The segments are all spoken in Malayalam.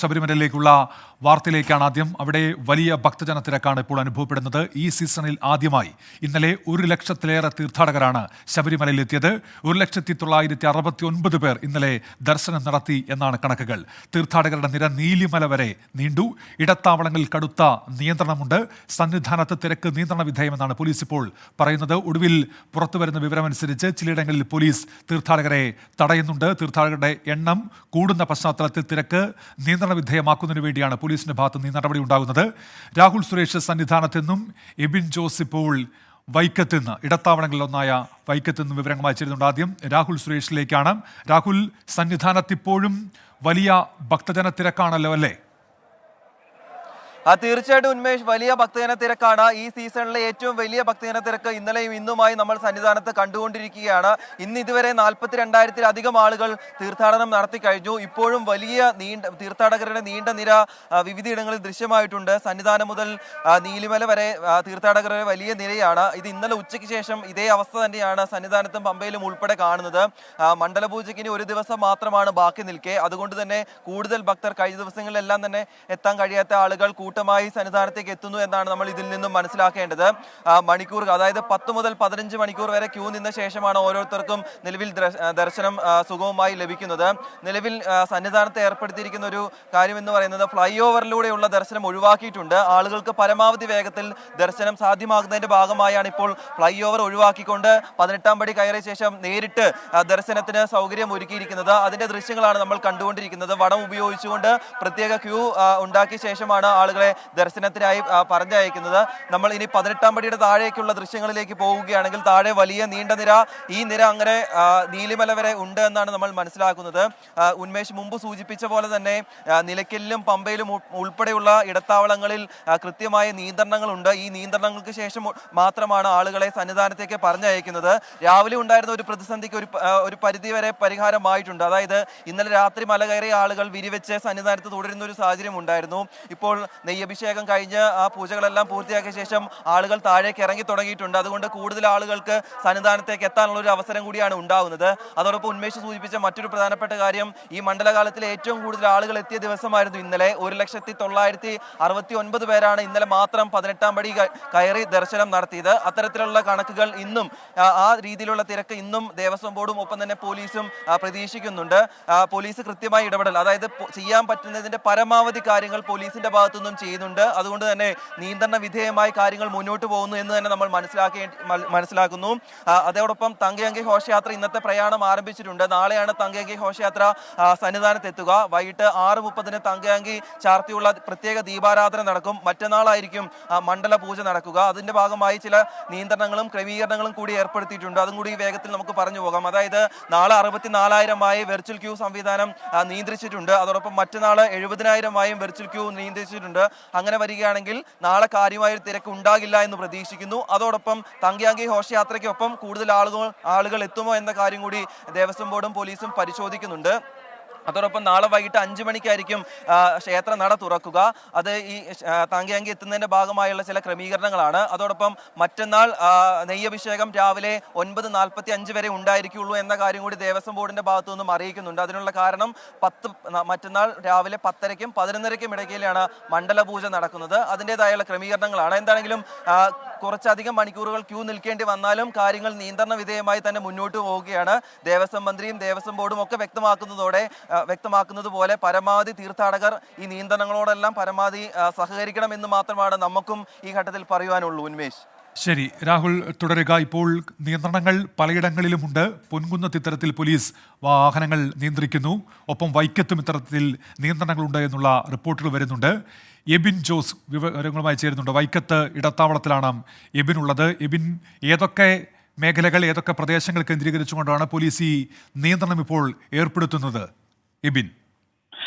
ശബരിമലയിലേക്കുള്ള വാർത്തയിലേക്കാണ് ആദ്യം. അവിടെ വലിയ ഭക്തജന തിരക്കാണ് ഇപ്പോൾ അനുഭവപ്പെടുന്നത്. ഈ സീസണിൽ ആദ്യമായി ഇന്നലെ 1,00,000-ലേറെ തീർത്ഥാടകരാണ് ശബരിമലയിലെത്തിയത്. 1,969,000 പേർ ഇന്നലെ ദർശനം നടത്തി എന്നാണ് കണക്കുകൾ. തീർത്ഥാടകരുടെ നിര നീലിമല വരെ നീണ്ടു. ഇടത്താവളങ്ങളിൽ കടുത്ത നിയന്ത്രണമുണ്ട്. സന്നിധാനത്ത് തിരക്ക് നിയന്ത്രണ വിധേയമെന്നാണ് പോലീസ് ഇപ്പോൾ പറയുന്നത്. ഒടുവിൽ പുറത്തുവരുന്ന വിവരമനുസരിച്ച് ചിലയിടങ്ങളിൽ പോലീസ് തീർത്ഥാടകരെ തടയുന്നുണ്ട്. തീർത്ഥാടകരുടെ എണ്ണം കൂടുന്ന പശ്ചാത്തലത്തിൽ തിരക്ക് നിയന്ത്രണ വിധേയമാക്കുന്നതിന് വേണ്ടിയാണ് പോലീസിന്റെ ഭാഗത്ത് നിന്ന് നടപടി ഉണ്ടാകുന്നത്. രാഹുൽ സുരേഷ് സന്നിധാനത്ത് നിന്നും എബിൻ ജോസ് ഇപ്പോൾ വൈക്കത്ത് നിന്ന് ഇടത്താവളങ്ങളിലൊന്നായ വൈക്കത്ത് നിന്ന് വിവരങ്ങൾ അയച്ചിരുന്നുണ്ട്. ആദ്യം രാഹുൽ സുരേഷിലേക്കാണ്. രാഹുൽ, സന്നിധാനത്ത് ഇപ്പോഴും വലിയ ഭക്തജന തിരക്കാണല്ലോ അല്ലേ? തീർച്ചയായിട്ടും ഉന്മേഷ്, വലിയ ഭക്തജന തിരക്കാണ്. ഈ സീസണിലെ ഏറ്റവും വലിയ ഭക്തജന തിരക്ക് ഇന്നലെയും ഇന്നുമായി നമ്മൾ സന്നിധാനത്ത് കണ്ടുകൊണ്ടിരിക്കുകയാണ്. ഇന്ന് ഇതുവരെ 42,000-ത്തിലധികം ആളുകൾ തീർത്ഥാടനം നടത്തി കഴിഞ്ഞു. ഇപ്പോഴും വലിയ തീർത്ഥാടകരുടെ നീണ്ട നിര വിവിധയിടങ്ങളിൽ ദൃശ്യമായിട്ടുണ്ട്. സന്നിധാനം മുതൽ നീലിമല വരെ തീർത്ഥാടകരുടെ വലിയ നിരയാണ്. ഇത് ഇന്നലെ ഉച്ചയ്ക്ക് ശേഷം ഇതേ അവസ്ഥ തന്നെയാണ് സന്നിധാനത്തും പമ്പയിലും ഉൾപ്പെടെ കാണുന്നത്. മണ്ഡലപൂജയ്ക്ക് ഇനി ഒരു ദിവസം മാത്രമാണ് ബാക്കി നിൽക്കെ. അതുകൊണ്ട് തന്നെ കൂടുതൽ ഭക്തർ കഴിഞ്ഞ ദിവസങ്ങളിലെല്ലാം തന്നെ എത്താൻ കഴിയാത്ത ആളുകൾ കൂട്ടമായി സന്നിധാനത്തേക്ക് എത്തുന്നു എന്നാണ് നമ്മൾ ഇതിൽ നിന്നും മനസ്സിലാക്കേണ്ടത്. മണിക്കൂർ, അതായത് 10 മുതൽ 15 മണിക്കൂർ വരെ ക്യൂ നിന്ന ശേഷമാണ് ഓരോരുത്തർക്കും നിലവിൽ ദർശനം സുഗമമായി ലഭിക്കുന്നത്. നിലവിൽ സന്നിധാനത്ത് ഏർപ്പെടുത്തിയിരിക്കുന്ന ഒരു കാര്യം എന്ന് പറയുന്നത് ഫ്ലൈ ഓവറിലൂടെയുള്ള ദർശനം ഒഴിവാക്കിയിട്ടുണ്ട്. ആളുകൾക്ക് പരമാവധി വേഗത്തിൽ ദർശനം സാധ്യമാകുന്നതിന്റെ ഭാഗമായാണ് ഇപ്പോൾ ഫ്ലൈ ഓവർ ഒഴിവാക്കിക്കൊണ്ട് 18ാം പടി കയറിയ ശേഷം നേരിട്ട് ദർശനത്തിന് സൗകര്യം ഒരുക്കിയിരിക്കുന്നത്. അതിന്റെ ദൃശ്യങ്ങളാണ് നമ്മൾ കണ്ടുകൊണ്ടിരിക്കുന്നത്. വടം ഉപയോഗിച്ചുകൊണ്ട് പ്രത്യേക ക്യൂ ഉണ്ടാക്കിയ ശേഷമാണ് ആളുകളെ ദർശനത്തിനായി പറഞ്ഞയക്കുന്നത്. നമ്മൾ ഇനി 18ാം പടിയുടെ താഴേക്കുള്ള ദൃശ്യങ്ങളിലേക്ക് പോവുകയാണെങ്കിൽ താഴെ വലിയ നീണ്ട നിര, ഈ നിര അങ്ങനെ നീലിമല വരെ ഉണ്ട് എന്നാണ് നമ്മൾ മനസ്സിലാക്കുന്നത്. ഉന്മേഷ് മുമ്പ് സൂചിപ്പിച്ച പോലെ തന്നെ നിലയ്ക്കലിലും പമ്പയിലും ഉൾപ്പെടെയുള്ള ഇടത്താവളങ്ങളിൽ കൃത്യമായ നിയന്ത്രണങ്ങളുണ്ട്. ഈ നിയന്ത്രണങ്ങൾക്ക് ശേഷം മാത്രമാണ് ആളുകളെ സന്നിധാനത്തേക്ക് പറഞ്ഞയക്കുന്നത്. രാവിലെ ഉണ്ടായിരുന്ന ഒരു പ്രതിസന്ധിക്ക് ഒരു പരിധി വരെ പരിഹാരമായിട്ടുണ്ട്. അതായത് ഇന്നലെ രാത്രി മല കയറിയ ആളുകൾ വിരിവെച്ച് സന്നിധാനത്ത് തുടരുന്ന ഒരു സാഹചര്യം ഉണ്ടായിരുന്നു. ഇപ്പോൾ നെയ്യഭിഷേകം കഴിഞ്ഞ് ആ പൂജകളെല്ലാം പൂർത്തിയാക്കിയ ശേഷം ആളുകൾ താഴേക്ക് ഇറങ്ങി തുടങ്ങിയിട്ടുണ്ട്. അതുകൊണ്ട് കൂടുതൽ ആളുകൾക്ക് സന്നിധാനത്തേക്ക് എത്താനുള്ള ഒരു അവസരം കൂടിയാണ് ഉണ്ടാകുന്നത്. അതോടൊപ്പം ഉന്മേഷ് സൂചിപ്പിച്ച മറ്റൊരു പ്രധാനപ്പെട്ട കാര്യം, ഈ മണ്ഡലകാലത്തിലെ ഏറ്റവും കൂടുതൽ ആളുകൾ എത്തിയ ദിവസമായിരുന്നു ഇന്നലെ. 1,969,000 പേരാണ് ഇന്നലെ മാത്രം 18ാം പടി കയറി ദർശനം നടത്തിയത്. അത്തരത്തിലുള്ള കണക്കുകൾ ഇന്നും, ആ രീതിയിലുള്ള തിരക്ക് ഇന്നും ദേവസ്വം ബോർഡും ഒപ്പം തന്നെ പോലീസും പ്രതീക്ഷിക്കുന്നുണ്ട്. പോലീസ് കൃത്യമായി ഇടപെടൽ, അതായത് ചെയ്യാൻ പറ്റുന്നതിന്റെ പരമാവധി കാര്യങ്ങൾ പോലീസിന്റെ ഭാഗത്തുനിന്നും ചെയ്യുന്നുണ്ട്. അതുകൊണ്ട് തന്നെ നിയന്ത്രണ വിധേയമായി കാര്യങ്ങൾ മുന്നോട്ട് പോകുന്നു എന്ന് തന്നെ നമ്മൾ മനസ്സിലാക്കുന്നു. അതോടൊപ്പം തങ്കയങ്കി ഘോഷയാത്ര ഇന്നത്തെ പ്രയാണം ആരംഭിച്ചിട്ടുണ്ട്. നാളെയാണ് തങ്കയങ്കി ഘോഷയാത്ര സന്നിധാനത്ത് എത്തുക. വൈകിട്ട് 6:30 തങ്കയങ്കി ചാർത്തിയുള്ള പ്രത്യേക ദീപാരാധന നടക്കും. മറ്റന്നാളായിരിക്കും മണ്ഡല പൂജ നടക്കുക. അതിന്റെ ഭാഗമായി ചില നിയന്ത്രണങ്ങളും ക്രമീകരണങ്ങളും കൂടി ഏർപ്പെടുത്തിയിട്ടുണ്ട്. അതും കൂടി വേഗത്തിൽ നമുക്ക് പറഞ്ഞു പോകാം. അതായത് നാളെ 64,000-മായി വെർച്വൽ ക്യൂ സംവിധാനം നിയന്ത്രിച്ചിട്ടുണ്ട്. അതോടൊപ്പം മറ്റന്നാൾ 70,000-മായും വെർച്വൽ ക്യൂ നിയന്ത്രിച്ചിട്ടുണ്ട്. അങ്ങനെ വരികയാണെങ്കിൽ നാളെ കാര്യമായ ഒരു തിരക്ക് ഉണ്ടാകില്ല എന്ന് പ്രതീക്ഷിക്കുന്നു. അതോടൊപ്പം തങ്കയങ്കി ഘോഷയാത്രയ്ക്കൊപ്പം കൂടുതൽ ആളുകൾ എത്തുമോ എന്ന കാര്യം കൂടി ദേവസ്വം ബോർഡും പോലീസും പരിശോധിക്കുന്നുണ്ട്. അതോടൊപ്പം നാളെ വൈകിട്ട് 5 മണിക്കായിരിക്കും ക്ഷേത്ര നട തുറക്കുക. അത് ഈ തങ്കയങ്കി എത്തുന്നതിന്റെ ഭാഗമായുള്ള ചില ക്രമീകരണങ്ങളാണ്. അതോടൊപ്പം മറ്റന്നാൾ നെയ്യഭിഷേകം രാവിലെ 9:45 വരെ ഉണ്ടായിരിക്കുള്ളൂ എന്ന കാര്യം കൂടി ദേവസ്വം ബോർഡിന്റെ ഭാഗത്തു നിന്നും അറിയിക്കുന്നുണ്ട്. അതിനുള്ള കാരണം മറ്റന്നാൾ രാവിലെ 10:30-ക്കും 11:30-ക്കും ഇടയ്ക്കിലാണ് മണ്ഡല പൂജ നടക്കുന്നത്. അതിൻ്റെതായുള്ള ക്രമീകരണങ്ങളാണ്. എന്താണെങ്കിലും കുറച്ചധികം മണിക്കൂറുകൾ ക്യൂ നിൽക്കേണ്ടി വന്നാലും കാര്യങ്ങൾ നിയന്ത്രണ വിധേയമായി തന്നെ മുന്നോട്ട് പോവുകയാണ്. ദേവസ്വം മന്ത്രിയും ദേവസ്വം ബോർഡും ഒക്കെ വ്യക്തമാക്കുന്നത് പോലെ പരമാവധി തീർത്ഥാടകർ ഈ നിയന്ത്രണങ്ങളോടെല്ലാം പരമാവധി സഹകരിക്കണം എന്ന് മാത്രമാണ് നമുക്കും ഈ ഘട്ടത്തിൽ പറയുവാനുള്ളൂ. ഉന്മേഷ്. ശരി രാഹുൽ, തുടരുക. ഇപ്പോൾ നിയന്ത്രണങ്ങൾ പലയിടങ്ങളിലുമുണ്ട്. പൊൻകുന്നത്ത് ഇത്തരത്തിൽ പോലീസ് വാഹനങ്ങൾ നിയന്ത്രിക്കുന്നു. ഒപ്പം വൈക്കത്തും ഇത്തരത്തിൽ നിയന്ത്രണങ്ങളുണ്ട് എന്നുള്ള റിപ്പോർട്ടുകൾ വരുന്നുണ്ട്. എബിൻ ജോസ് വിവരങ്ങളുമായി ചേരുന്നുണ്ട്. വൈക്കത്ത് ഇടത്താവളത്തിലാണ് എബിൻ ഉള്ളത്. എബിൻ, ഏതൊക്കെ മേഖലകൾ, ഏതൊക്കെ പ്രദേശങ്ങൾ കേന്ദ്രീകരിച്ചുകൊണ്ടാണ് പോലീസ് ഈ നിയന്ത്രണം ഇപ്പോൾ ഏർപ്പെടുത്തുന്നത്? എബിൻ.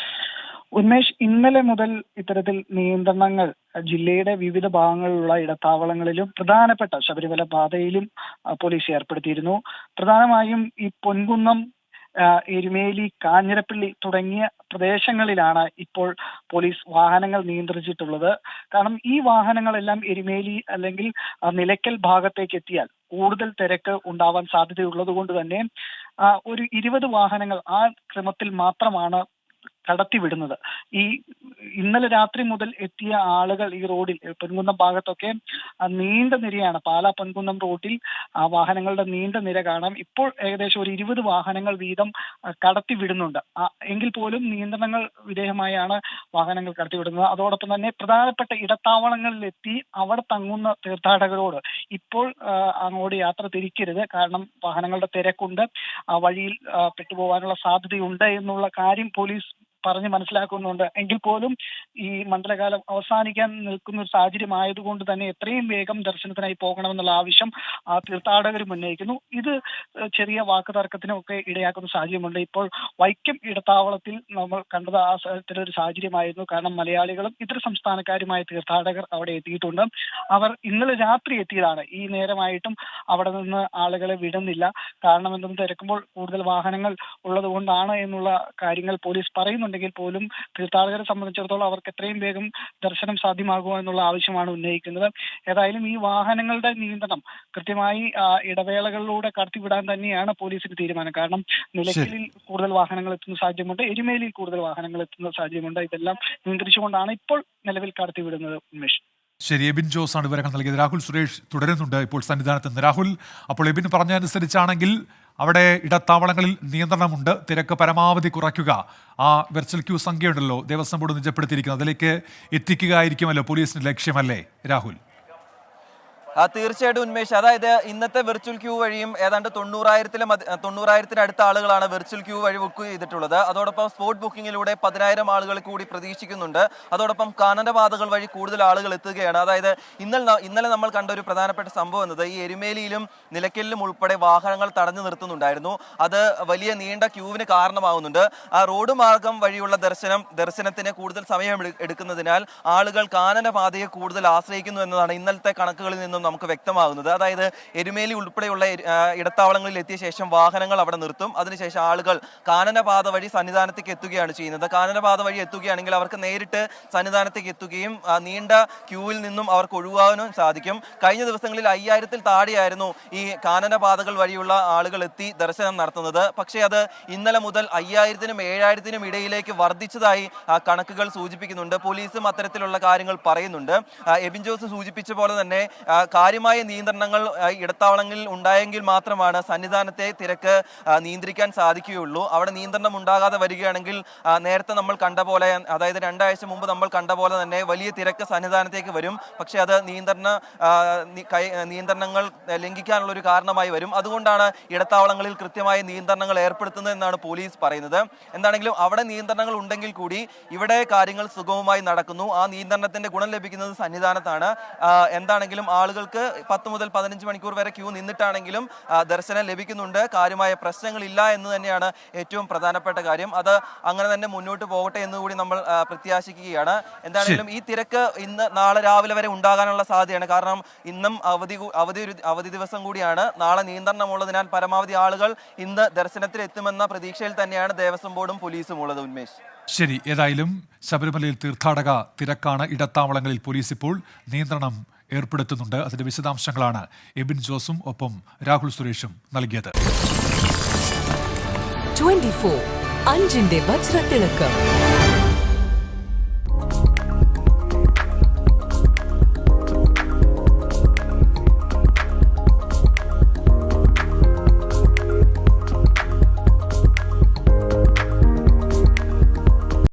ഉന്മേഷ്, ഇന്നലെ മുതൽ ഇത്തരത്തിൽ നിയന്ത്രണങ്ങൾ ജില്ലയുടെ വിവിധ ഭാഗങ്ങളിലുള്ള ഇടത്താവളങ്ങളിലും പ്രധാനപ്പെട്ട ശബരിമല പാതയിലും പോലീസ് ഏർപ്പെടുത്തിയിരുന്നു. പ്രധാനമായും ഈ പൊൻകുന്നം, എരുമേലി, കാഞ്ഞിരപ്പള്ളി തുടങ്ങിയ പ്രദേശങ്ങളിലാണ് ഇപ്പോൾ പോലീസ് വാഹനങ്ങൾ നിയന്ത്രിച്ചിട്ടുള്ളത്. കാരണം ഈ വാഹനങ്ങളെല്ലാം എരുമേലി അല്ലെങ്കിൽ നിലയ്ക്കൽ ഭാഗത്തേക്ക് എത്തിയാൽ കൂടുതൽ തിരക്ക് ഉണ്ടാവാൻ സാധ്യതയുള്ളത് കൊണ്ട് തന്നെ ഒരു 20 വാഹനങ്ങൾ ആ ക്രമത്തിൽ മാത്രമാണ് കടത്തിവിടുന്നത്. ഈ ഇന്നലെ രാത്രി മുതൽ എത്തിയ ആളുകൾ ഈ റോഡിൽ പൊൻകുന്നം ഭാഗത്തൊക്കെ നീണ്ട നിരയാണ്. പാലാ പൊൻകുന്നം റോഡിൽ വാഹനങ്ങളുടെ നീണ്ട നിര കാണാം. ഇപ്പോൾ ഏകദേശം ഒരു 20 വാഹനങ്ങൾ വീതം കടത്തിവിടുന്നുണ്ട്. എങ്കിൽ പോലും നിയന്ത്രണങ്ങൾ വിധേയമായാണ് വാഹനങ്ങൾ കടത്തിവിടുന്നത്. അതോടൊപ്പം തന്നെ പ്രധാനപ്പെട്ട ഇടത്താവളങ്ങളിലെത്തി അവിടെ തങ്ങുന്ന തീർത്ഥാടകരോട് ഇപ്പോൾ അങ്ങോട്ട് യാത്ര തിരിക്കരുത്, കാരണം വാഹനങ്ങളുടെ തിരക്കുണ്ട്, വഴിയിൽ പെട്ടുപോകാനുള്ള സാധ്യതയുണ്ട് എന്നുള്ള കാര്യം പോലീസ് പറഞ്ഞ് മനസ്സിലാക്കുന്നുണ്ട്. എങ്കിൽ പോലും ഈ മണ്ഡലകാലം അവസാനിക്കാൻ നിൽക്കുന്ന ഒരു സാഹചര്യം ആയതുകൊണ്ട് തന്നെ എത്രയും വേഗം ദർശനത്തിനായി പോകണമെന്നുള്ള ആവശ്യം തീർത്ഥാടകരും ഉന്നയിക്കുന്നു. ഇത് ചെറിയ വാക്കുതർക്കത്തിനൊക്കെ ഇടയാക്കുന്ന സാഹചര്യമുണ്ട്. ഇപ്പോൾ വൈക്കം ഇടത്താവളത്തിൽ നമ്മൾ കണ്ടത് ആ തരത്തിലൊരു സാഹചര്യമായിരുന്നു. കാരണം മലയാളികളും ഇതര സംസ്ഥാനക്കാരുമായ തീർത്ഥാടകർ അവിടെ എത്തിയിട്ടുണ്ട്. അവർ ഇന്നലെ രാത്രി എത്തിയതാണ്. ഈ നേരമായിട്ടും അവിടെ നിന്ന് ആളുകളെ വിടുന്നില്ല. കാരണം എന്തെന്ന് തിരക്കുമ്പോൾ കൂടുതൽ വാഹനങ്ങൾ ഉള്ളത് കൊണ്ടാണ് എന്നുള്ള കാര്യങ്ങൾ പോലീസ് പറയുന്നുണ്ടെങ്കിൽ പോലും തീർത്ഥാടകരെ സംബന്ധിച്ചിടത്തോളം അവർക്ക് എത്രയും വേഗം ദർശനം സാധ്യമാകുമോ എന്നുള്ള ആവശ്യമാണ് ഉന്നയിക്കുന്നത്. ഏതായാലും ഈ വാഹനങ്ങളുടെ നിയന്ത്രണം കൃത്യമായി ഇടവേളകളിലൂടെ കടത്തിവിടാൻ തന്നെയാണ് പോലീസിന്റെ തീരുമാനം. കാരണം നിലയ്ക്കലിൽ കൂടുതൽ വാഹനങ്ങൾ എത്തുന്ന സാഹചര്യമുണ്ട്, എരുമേലിയിൽ കൂടുതൽ വാഹനങ്ങൾ എത്തുന്ന സാഹചര്യമുണ്ട്. ഇതെല്ലാം നിയന്ത്രിച്ചുകൊണ്ടാണ് ഇപ്പോൾ നിലവിൽ കടത്തിവിടുന്നത്. ഉന്മേഷ്. ശരി, എബിൻ ജോസ് ആണ് വിവരങ്ങൾ നൽകിയത്. രാഹുൽ സുരേഷ് തുടരുന്നുണ്ട് ഇപ്പോൾ സന്നിധാനത്ത് നിന്ന്. രാഹുൽ, അപ്പോൾ എബിൻ പറഞ്ഞതനുസരിച്ചാണെങ്കിൽ അവിടെ ഇടത്താവളങ്ങളിൽ നിയന്ത്രണമുണ്ട്, തിരക്ക് പരമാവധി കുറയ്ക്കുക, ആ വെർച്വൽ ക്യൂ സംഖ്യയുണ്ടല്ലോ ദേവസ്വം ബോർഡ് നിജപ്പെടുത്തിയിരിക്കുന്നത്, അതിലേക്ക് എത്തിക്കുകയായിരിക്കുമല്ലോ പോലീസിന്റെ ലക്ഷ്യമല്ലേ രാഹുൽ? തീർച്ചയായിട്ടും ഉന്മേഷ്, അതായത് ഇന്നത്തെ വെർച്വൽ ക്യൂ വഴിയും ഏതാണ്ട് 90,000-അടുത്ത ആളുകളാണ് വെർച്വൽ ക്യൂ വഴി ബുക്ക് ചെയ്തിട്ടുള്ളത്. അതോടൊപ്പം സ്പോട്ട് ബുക്കിങ്ങിലൂടെ 10,000 ആളുകൾ കൂടി പ്രതീക്ഷിക്കുന്നുണ്ട്. അതോടൊപ്പം കാനനപാതകൾ വഴി കൂടുതൽ ആളുകൾ എത്തുകയാണ്. അതായത് ഇന്നലെ നമ്മൾ കണ്ട ഒരു പ്രധാനപ്പെട്ട സംഭവം എന്നത് ഈ എരുമേലിയിലും നിലയ്ക്കലിലും ഉൾപ്പെടെ വാഹനങ്ങൾ തടഞ്ഞു നിർത്തുന്നുണ്ടായിരുന്നു. അത് വലിയ നീണ്ട ക്യൂവിന് കാരണമാകുന്നുണ്ട്. ആ റോഡ് മാർഗം വഴിയുള്ള ദർശനത്തിന് കൂടുതൽ സമയം എടുക്കുന്നതിനാൽ ആളുകൾ കാനനപാതയെ കൂടുതൽ ആശ്രയിക്കുന്നു എന്നതാണ് ഇന്നലത്തെ കണക്കുകളിൽ നിന്നും നമുക്ക് വ്യക്തമാകുന്നത്. അതായത് എരുമേലി ഉൾപ്പെടെയുള്ള ഇടത്താവളങ്ങളിൽ എത്തിയ ശേഷം വാഹനങ്ങൾ അവിടെ നിർത്തും. അതിനുശേഷം ആളുകൾ കാനനപാത വഴി സന്നിധാനത്തേക്ക് എത്തുകയാണ് ചെയ്യുന്നത്. കാനനപാത വഴി എത്തുകയാണെങ്കിൽ അവർക്ക് നേരിട്ട് സന്നിധാനത്തേക്ക് എത്തുകയും നീണ്ട ക്യൂവിൽ നിന്നും അവർക്ക് ഒഴിവാകാനും സാധിക്കും. കഴിഞ്ഞ ദിവസങ്ങളിൽ 5000-ൽ താഴെയായിരുന്നു ഈ കാനനപാതകൾ വഴിയുള്ള ആളുകൾ എത്തി ദർശനം നടത്തുന്നത്. പക്ഷേ അത് ഇന്നലെ മുതൽ 5000-നും 7000-നും ഇടയിലേക്ക് വർദ്ധിച്ചതായി കണക്കുകൾ സൂചിപ്പിക്കുന്നുണ്ട്. പോലീസും അത്തരത്തിലുള്ള കാര്യങ്ങൾ പറയുന്നുണ്ട്. എബിൻ ജോസ് സൂചിപ്പിച്ച പോലെ തന്നെ കാര്യമായ നിയന്ത്രണങ്ങൾ ഇടത്താവളങ്ങളിൽ ഉണ്ടായെങ്കിൽ മാത്രമാണ് സന്നിധാനത്തെ തിരക്ക് നിയന്ത്രിക്കാൻ സാധിക്കുകയുള്ളൂ. അവിടെ നിയന്ത്രണം ഉണ്ടാകാതെ വരികയാണെങ്കിൽ നേരത്തെ നമ്മൾ കണ്ട പോലെ, അതായത് 2 ആഴ്ച മുമ്പ് നമ്മൾ കണ്ട പോലെ തന്നെ വലിയ തിരക്ക് സന്നിധാനത്തേക്ക് വരും. പക്ഷേ അത് നിയന്ത്രണങ്ങൾ ലംഘിക്കാനുള്ള ഒരു കാരണമായി വരും. അതുകൊണ്ടാണ് ഇടത്താവളങ്ങളിൽ കൃത്യമായ നിയന്ത്രണങ്ങൾ ഏർപ്പെടുത്തുന്നതെന്നാണ് പോലീസ് പറയുന്നത്. എന്താണെങ്കിലും അവിടെ നിയന്ത്രണങ്ങൾ ഉണ്ടെങ്കിൽ കൂടി ഇവിടെ കാര്യങ്ങൾ സുഗമമായി നടക്കുന്നു. ആ നിയന്ത്രണത്തിന്റെ ഗുണം ലഭിക്കുന്നത് സന്നിധാനത്താണ്. എന്താണെങ്കിലും ആളുകൾക്ക് 10 മുതൽ 15 മണിക്കൂർ വരെ ക്യൂ നിന്നിട്ടാണെങ്കിലും ദർശനം ലഭിക്കുന്നുണ്ട്. കാര്യമായ പ്രശ്നങ്ങളില്ല എന്ന് തന്നെയാണ് ഏറ്റവും പ്രധാനപ്പെട്ട കാര്യം. അത് അങ്ങനെ തന്നെ മുന്നോട്ട് പോകട്ടെ എന്നുകൂടി നമ്മൾ പ്രത്യാശിക്കുകയാണ്. എന്താണെങ്കിലും ഈ തിരക്ക് നാളെ രാവിലെ വരെ ഉണ്ടാകാനുള്ള സാധ്യതയാണ്. കാരണം ഇന്നും അവധി ദിവസം കൂടിയാണ്. നാളെ നിയന്ത്രണമുള്ളതിനാൽ പരമാവധി ആളുകൾ ഇന്ന് ദർശനത്തിൽ എത്തുമെന്ന പ്രതീക്ഷയിൽ തന്നെയാണ് ദേവസ്വം ബോർഡും പോലീസും ഉള്ളത്. ഉന്മേഷ്. ശരി, ഏതായാലും ശബരിമലയിൽ തീർത്ഥാടക തിരക്കാണ്. ഇടത്താവളങ്ങളിൽ പോലീസ് ഇപ്പോൾ നിയന്ത്രണം ഏർപ്പെടുത്തുന്നുണ്ട്. അതിന്റെ വിശദാംശങ്ങളാണ് എബിൻ ജോസും ഒപ്പം രാഹുൽ സുരേഷും നൽകിയത്. 24 അഞ്ചിന്റെ വജ്രത്തിളക്കം.